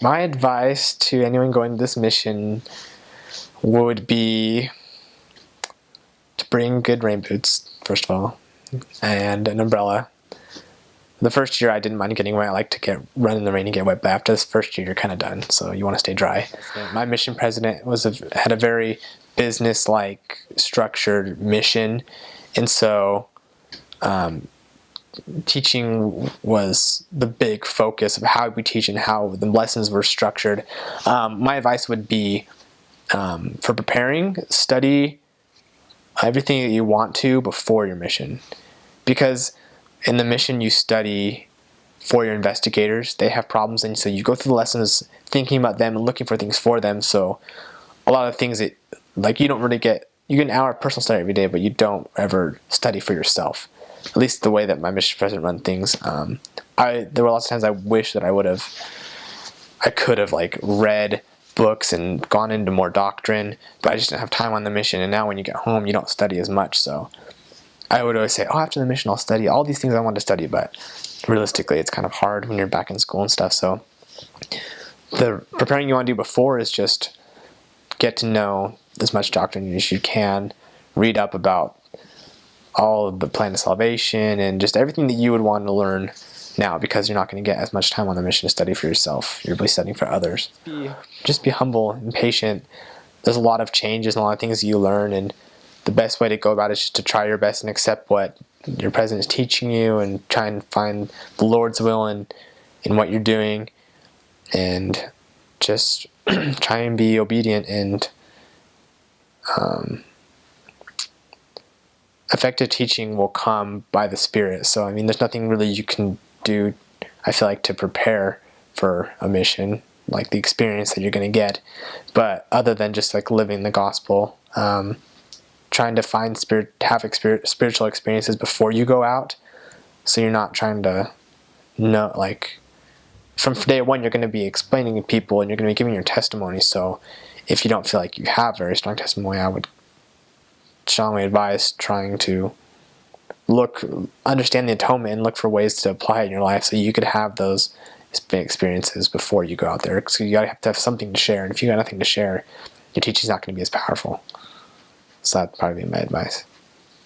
My advice to anyone going to this mission would be to bring good rain boots, first of all, and an umbrella. The first year I didn't mind getting wet. I like to run in the rain and get wet, but after this first year you're kind of done, so you want to stay dry. My mission president had a very business-like structured mission, and so teaching was the big focus of how we teach and how the lessons were structured. My advice would be, for preparing, study everything that you want to before your mission, because in the mission you study for your investigators. They have problems, and so you go through the lessons thinking about them and looking for things for them. So a lot of things that, like, you don't really get, you get an hour of personal study every day, but you don't ever study for yourself. At least the way that my mission president run things. There were lots of times I wish that I could have like read books and gone into more doctrine, but I just didn't have time on the mission. And now when you get home, you don't study as much. So I would always say, oh, after the mission I'll study all these things I want to study, but realistically it's kind of hard when you're back in school and stuff. So the preparing you want to do before is just get to know as much doctrine as you can, read up about all of the plan of salvation and just everything that you would want to learn now, because you're not going to get as much time on the mission to study for yourself. You're really studying for others. Just be humble and patient. There's a lot of changes and a lot of things you learn, and the best way to go about it is just to try your best and accept what your president is teaching you and try and find the Lord's will in what you're doing, and just try and be obedient. And effective teaching will come by the Spirit. So, I mean, there's nothing really you can do, I feel like, to prepare for a mission, like the experience that you're going to get. But other than just like living the gospel, trying to find spiritual experiences before you go out. So you're not trying to know, like, from day one, you're going to be explaining to people and you're going to be giving your testimony. So if you don't feel like you have very strong testimony, I would strongly advise trying to understand the atonement and look for ways to apply it in your life so you could have those experiences before you go out there. So you gotta have to have something to share, and if you got nothing to share, your teaching's not going to be as powerful. So that'd probably be my advice.